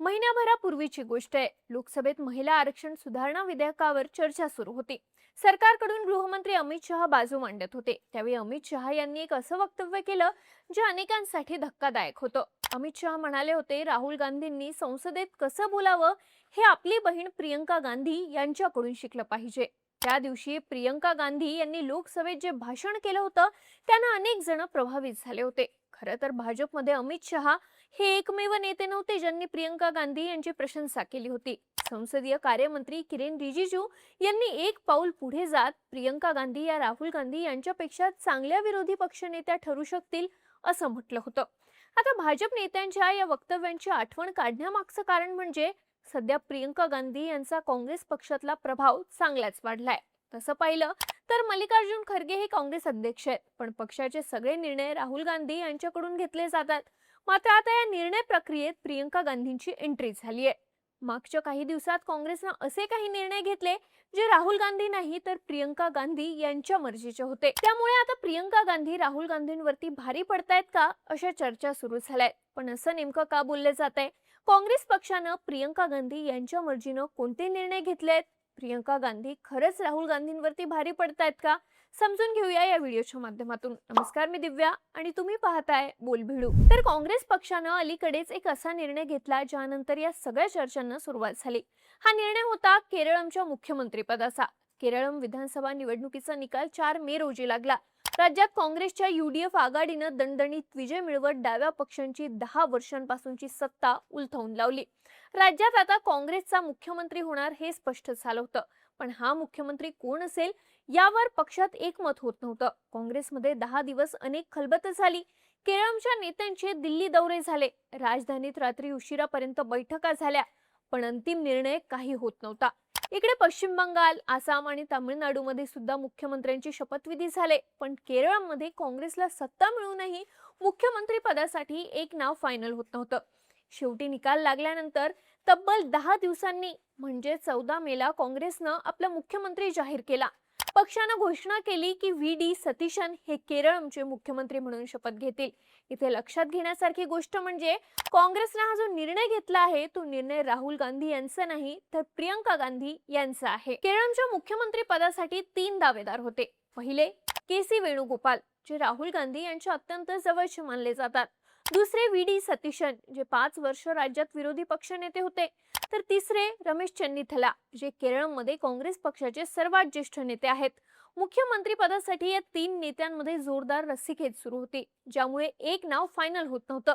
महिन्याभरापूर्वीची गोष्ट आहे. लोकसभेत महिला आरक्षण सुधारणा विधेयकावर चर्चा सुरू होती. सरकारकडून गृहमंत्री अमित शहा बाजू मांडत होते. त्यावेळी अमित शहा यांनी एक असं वक्तव्य केलं जे अनेकांसाठी धक्कादायक होतं. अमित शहा म्हणाले होते, राहुल गांधींनी संसदेत कसं बोलावं हे आपली बहीण प्रियंका गांधी यांच्याकडून शिकलं पाहिजे. त्या दिवशी प्रियंका गांधी यांनी लोकसभेत जे भाषण केलं होतं त्यानं अनेक जण प्रभावित झाले होते. खरं तर भाजपमध्ये अमित शहा हे एकमेव नेते नव्हते ज्यांनी प्रियंका गांधी यांची प्रशंसा केली होती. संसदीय कार्यमंत्री किरेन रिजिजू यांनी एक पाऊल पुढे जात प्रियंका गांधी या राहुल गांधी यांच्यापेक्षा चांगल्या विरोधी पक्षनेत्या ठरू शकतील असं म्हटलं होतं. आता भाजप नेत्यांच्या या वक्तव्यांची आठवण काढण्यामागचं कारण म्हणजे सध्या प्रियंका गांधी यांचा काँग्रेस पक्षातला प्रभाव चांगलाच वाढलाय. तसं पाहिलं तर मल्लिकार्जुन खरगे हे काँग्रेस अध्यक्ष आहेत, पण पक्षाचे सगळे निर्णय राहुल गांधी यांच्याकडून घेतले जातात. मात्र आता या निर्णय प्रक्रियेत प्रियंका गांधींची एंट्री झाली आहे. मागच्या काही दिवसात काँग्रेसनं असे काही निर्णय घेतले जे राहुल गांधी नाही तर प्रियंका गांधी यांच्या मर्जीचे होते. त्यामुळे आता प्रियंका गांधी राहुल गांधींवरती भारी पडतायत का अशा चर्चा सुरू झाल्यात. पण असं नेमकं का बोलले जात आहे? काँग्रेस पक्षानं प्रियंका गांधी यांच्या मर्जीनं कोणते निर्णय घेतलेत? प्रियंका गांधी खरंच राहुल गांधींवरती भारी पडतायत का? समजून घेऊया या व्हिडिओच्या माध्यमातून. नमस्कार, मी दिव्या आणि तुम्ही पाहताय बोलभिडू. तर काँग्रेस पक्षानं अलीकडेच एक असा निर्णय घेतला ज्यानंतर या सगळ्या चर्चांना सुरुवात झाली. हा निर्णय होता केरळमच्या मुख्यमंत्रीपदाचा. केरळम विधानसभा निवडणुकीचा निकाल 4 मे रोजी लागला. राज्यात काँग्रेसच्या UDF आघाडीनं दणदणीत विजय मिळवत डाव्या पक्षांची 10 वर्षांपासूनची सत्ता उलथवून लावली. राज्यात आता काँग्रेसचा मुख्यमंत्री होणार हे स्पष्ट झालं होतं. पण हा मुख्यमंत्री कोण असेल यावर पक्षात एकमत होत नव्हतं. काँग्रेसमध्ये 10 दिवस अनेक खलबत झाली. केरळच्या नेत्यांचे दिल्ली दौरे झाले. राजधानीत रात्री उशिरापर्यंत बैठका झाल्या, पण अंतिम निर्णय काही होत नव्हता. इकडे पश्चिम बंगाल, आसाम आणि तामिळनाडूमध्ये सुद्धा मुख्यमंत्र्यांची शपथविधी झाले, पण केरळमध्ये काँग्रेसला सत्ता मिळूनही मुख्यमंत्री पदासाठी एक नाव फायनल होत नव्हतं. शेवटी निकाल लागल्यानंतर तब्बल 10 दिवसांनी म्हणजे 14 मेला काँग्रेसनं आपला मुख्यमंत्री जाहीर केला. पक्षानं घोषणा केली की VD सतीशन हे केरळचे मुख्यमंत्री म्हणून शपथ घेतील. इथे लक्षात घेण्यासारखी गोष्ट म्हणजे काँग्रेसने हा जो निर्णय घेतला आहे तो निर्णय राहुल गांधी यांचा नाही तर प्रियंका गांधी यांचा आहे. केरळच्या मुख्यमंत्री पदासाठी 3 दावेदार होते. पहिले KC वेणुगोपाल, जे राहुल गांधी यांच्या अत्यंत जवळचे मानले जातात. दुसरे VD सतीशन, जे 5 वर्ष राज्यात विरोधी पक्षनेते होते. तर तिसरे रमेश चेन्निथला, जे केरळमध्ये काँग्रेस पक्षाचे सर्वात ज्येष्ठ नेते आहेत. मुख्यमंत्री पदासाठी या 3 नेत्यांमध्ये जोरदार रस्सीखेच सुरू होती, ज्यामुळे एक नाव फायनल होत नव्हतं.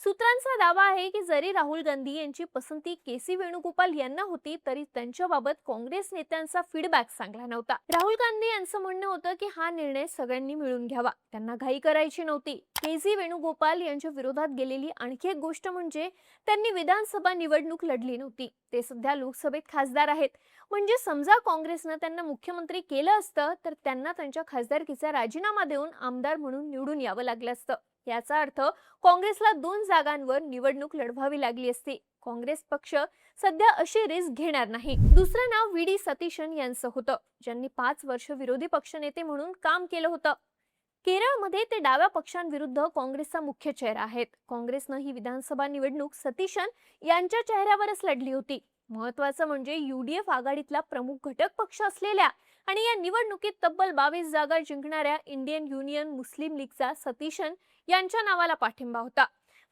सूत्रांचा दावा आहे की जरी राहुल गांधी यांची पसंती KC वेणुगोपाल यांना होती तरी त्यांच्याबाबत काँग्रेस नेत्यांचा फीडबॅक चांगला नव्हता. राहुल गांधी यांचं म्हणणं होतं की हा निर्णय सगळ्यांनी मिळून घ्यावा, त्यांना घाई करायची नव्हती. KC वेणुगोपाल यांच्या विरोधात गेलेली आणखी एक गोष्ट म्हणजे त्यांनी विधानसभा निवडणूक लढली नव्हती. ते सध्या लोकसभेत खासदार आहेत. म्हणजे समजा काँग्रेसनं त्यांना मुख्यमंत्री केलं असतं तर त्यांना त्यांच्या खासदारकीचा राजीनामा देऊन आमदार म्हणून निवडून यावं लागलं असतं. याचा अर्थ काँग्रेसला 2 जागांवर निवडणूक लढवावी लागली असती. काँग्रेस पक्ष सध्या अशी रिस्क घेणार नाही. दुसरं नाव VD सतीशन यांचं होतं, ज्यांनी 5 वर्ष विरोधी पक्षनेते म्हणून काम केलं होतं. केरळमध्ये ते डाव्या पक्षांविरुद्ध काँग्रेसचा मुख्य चेहरा आहेत. काँग्रेसनं ही विधानसभा निवडणूक सतीशन यांच्या चेहऱ्यावरच लढली होती. महत्त्वाचं म्हणजे UDF आघाडीतला प्रमुख घटक पक्ष असलेल्या आणि या निवडणुकीत तब्बल 22 जागा जिंकणाऱ्या इंडियन युनियन मुस्लिम लीगचा सतीशन यांच्या नावाला पाठिंबा होता.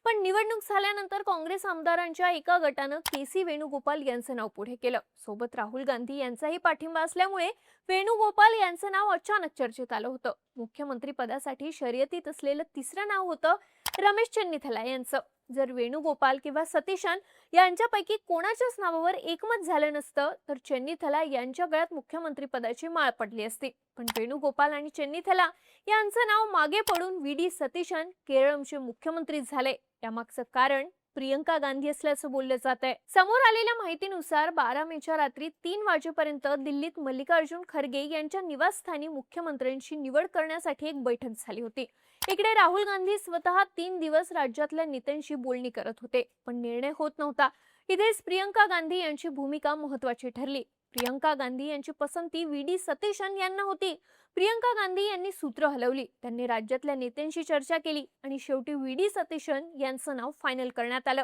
पण निवडणूक झाल्यानंतर काँग्रेस आमदारांच्या एका गटानं KC वेणुगोपाल यांचं नाव पुढे केलं. सोबत राहुल गांधी यांचाही पाठिंबा असल्यामुळे वेणुगोपाल यांचं नाव अचानक चर्चेत आलं होतं. मुख्यमंत्री पदासाठी शर्यतीत असलेलं तिसरं नाव होतं रमेश चेन्निथला यांचं. जर वेणुगोपाल किंवा सतीशन यांच्यापैकी कोणाच्याच नावावर एकमत झालं नसतं तर चेन्निथला यांच्या गळ्यात मुख्यमंत्री पदाची माळ पडली असती. पण वेणुगोपाल आणि चेन्निथला यांचं नाव मागे पडून VD सतीशन केरळचे मुख्यमंत्री झाले. यामागचं कारण प्रियंका गांधी असल्याचं बोललं जात आहे. समोर आलेल्या माहितीनुसार 12 मेच्या रात्री 3 वाजेपर्यंत दिल्लीत मल्लिकार्जुन खरगे यांच्या निवासस्थानी मुख्यमंत्र्यांची निवड करण्यासाठी एक बैठक झाली होती. इकडे राहुल गांधी स्वतः 3 दिवस राज्यातल्या नेत्यांशी बोलणी करत होते, पण निर्णय होत नव्हता. इथेच प्रियंका गांधी यांची भूमिका महत्त्वाची ठरली. प्रियंका गांधी यांची पसंती VD सतीशन यांना होती. प्रियंका गांधी यांनी सूत्र हलवली. त्यांनी राज्यातल्या नेत्यांशी चर्चा केली आणि शेवटी VD सतीशन यांचं नाव फायनल करण्यात आलं.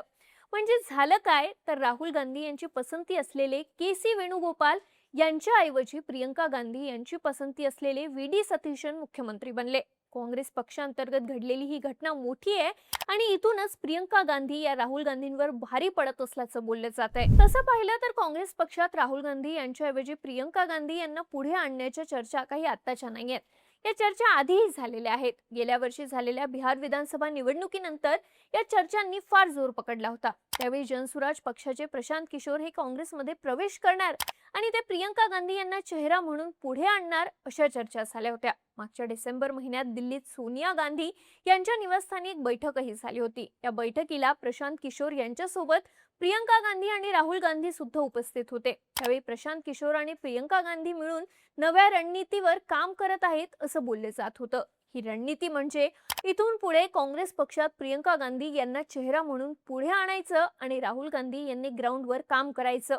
म्हणजे झालं काय, तर राहुल गांधी यांची पसंती असलेले के.सी. वेणुगोपाल यांच्याऐवजी प्रियंका गांधी यांची पसंती असलेले व्ही.डी. सतीशन मुख्यमंत्री बनले. काँग्रेस पक्षांतर्गत घडलेली ही घटना मोठी आहे आणि इथूनच प्रियंका गांधी या राहुल गांधींवर भारी पडत असल्याचं बोललं जात आहे. तसं पाहिलं तर काँग्रेस पक्षात राहुल गांधी यांच्याऐवजी प्रियंका गांधी यांना पुढे आणण्याच्या चर्चा काही आत्ताच्या नाहीयेत. या चर्चा आधीही झालेल्या आहेत. गेल्या वर्षी झालेल्या बिहार विधानसभा निवडणुकीनंतर या चर्चांनी फार जोर पकडला होता. त्यावेळी जनसुराज पक्षाचे प्रशांत किशोर हे काँग्रेसमध्ये प्रवेश करणार आणि ते प्रियंका गांधी यांना चेहरा म्हणून पुढे आणणार अशा चर्चा झाल्या होत्या. मागच्या डिसेंबर महिन्यात दिल्लीत सोनिया गांधी यांच्या निवासस्थानी एक बैठकही झाली होती. या बैठकीला प्रशांत किशोर यांच्यासोबत प्रियंका गांधी आणि राहुल गांधी सुद्धा उपस्थित होते. त्यावेळी प्रशांत किशोर आणि प्रियंका गांधी मिळून नव्या रणनीतीवर काम करत आहेत असं बोलले जात होतं. ही रणनीती म्हणजे इथून पुढे काँग्रेस पक्षात प्रियंका गांधी यांना चेहरा म्हणून पुढे आणायचं आणि राहुल गांधी यांनी ग्राउंडवर काम करायचं.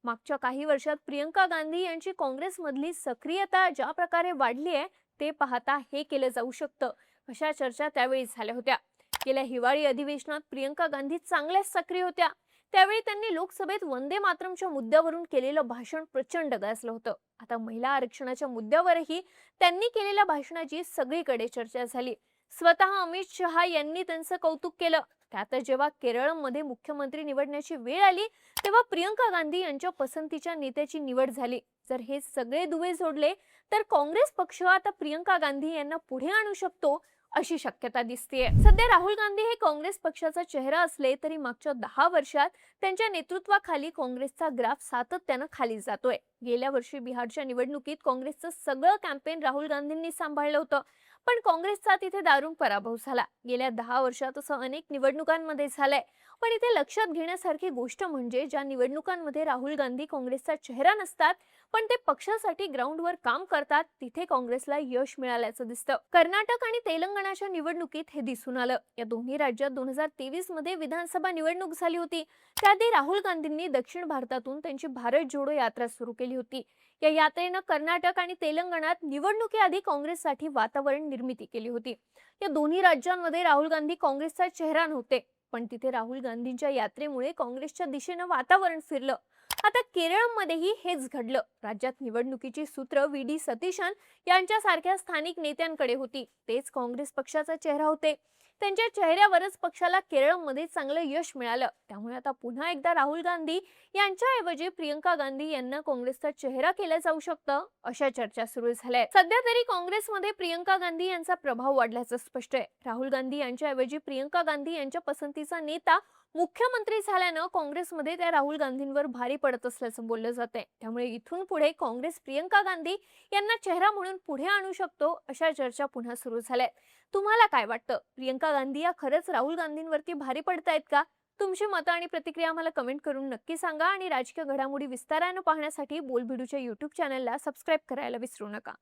मागच्या काही वर्षात प्रियंका गांधी यांची काँग्रेसमधली सक्रियता ज्या प्रकारे वाढली आहे ते पाहता हे केलं जाऊ शकतं अशा चर्चा त्यावेळी झाल्या होत्या. गेल्या हिवाळी अधिवेशनात प्रियंका गांधी चांगल्याच सक्रिय होत्या. त्यावेळी त्यांनी लोकसभेत वंदे मातरमच्या मुद्द्यावरून केलेलं भाषण प्रचंड गाजलं होतं. आता महिला आरक्षणाच्या मुद्द्यावरही त्यांनी केलेल्या भाषणाची सगळीकडे चर्चा झाली. स्वतः अमित शहा यांनी त्यांचं कौतुक केलं. त्यात जेव्हा केरळमध्ये मुख्यमंत्री निवडण्याची वेळ आली तेव्हा प्रियंका गांधी यांच्या पसंतीच्या नेत्याची निवड झाली. जर हे सगळे दुवे जोडले तर काँग्रेस पक्ष आता प्रियंका गांधी यांना पुढे आणू शकतो अशी शक्यता दिसतेय. सध्या राहुल गांधी हे काँग्रेस पक्षाचा चेहरा असले तरी मागच्या 10 वर्षात त्यांच्या नेतृत्वाखाली काँग्रेसचा ग्राफ सातत्यानं खाली जातोय. गेल्या वर्षी बिहारच्या निवडणुकीत काँग्रेसचं सगळं कॅम्पेन राहुल गांधींनी सांभाळलं होतं, पण काँग्रेसचा तिथे दारुण पराभव झाला. गेल्या 10 वर्षात असं अनेक निवडणुकांमध्ये झालंय. पण इथे लक्षात घेण्यासारखी गोष्ट म्हणजे ज्या निवडणुकांमध्ये राहुल गांधी काँग्रेसचा चेहरा नसतात पण ते पक्षासाठी ग्राउंडवर काम करतात तिथे काँग्रेसला यश मिळाल्याचं दिसतं. कर्नाटक आणि तेलंगणाच्या निवडणुकीत हे दिसून आलं. या दोन्ही राज्यात 2023 मध्ये विधानसभा निवडणूक झाली होती. त्याआधी राहुल गांधींनी दक्षिण भारतातून त्यांची भारत जोडो यात्रा सुरू केली होती. या यात्रेनं कर्नाटक आणि तेलंगणात निवडणुकीआधी काँग्रेससाठी वातावरण निर्मिती केली होती. या दोन्ही राज्यांमध्ये राहुल गांधी काँग्रेसचा चेहरा नव्हते, पण तिथे राहुल गांधींच्या यात्रेमुळे काँग्रेसच्या दिशेनं वातावरण फिरलं. आता केरळमध्येही हेच घडलं. राज्यात निवडणुकीची सूत्र व्ही.डी. सतीशन यांच्यासारख्या स्थानिक नेत्यांकडे होती. तेच काँग्रेस पक्षाचा चेहरा होते. त्यांच्या चेहऱ्यावरच पक्षाला केरळमध्ये चांगलं यश मिळालं. त्यामुळे आता पुन्हा एकदा राहुल गांधी यांच्याऐवजी प्रियंका गांधी यांना काँग्रेसचा चेहरा केलं जाऊ शकतं अशा चर्चा सुरू झाल्या. सध्या तरी काँग्रेसमध्ये प्रियंका गांधी यांचा प्रभाव वाढल्याचं स्पष्ट आहे. राहुल गांधी यांच्याऐवजी प्रियंका गांधी यांच्या पसंतीचा नेता मुख्यमंत्री झाल्यानं काँग्रेसमध्ये त्या राहुल गांधींवर भारी पडत असल्याचं बोललं जातंय. त्यामुळे इथून पुढे काँग्रेस प्रियंका गांधी यांना चेहरा म्हणून पुढे आणू शकतो अशा चर्चा पुन्हा सुरू झाल्यात. तुम्हाला काय वाटतं? प्रियंका गांधी या खरंच राहुल गांधींवरती भारी पडतायत का? तुमची मतं आणि प्रतिक्रिया आम्हाला कमेंट करून नक्की सांगा आणि राजकीय घडामोडी विस्तारानं पाहण्यासाठी बोलबिडूच्या YouTube चॅनलला सबस्क्राईब करायला विसरू नका.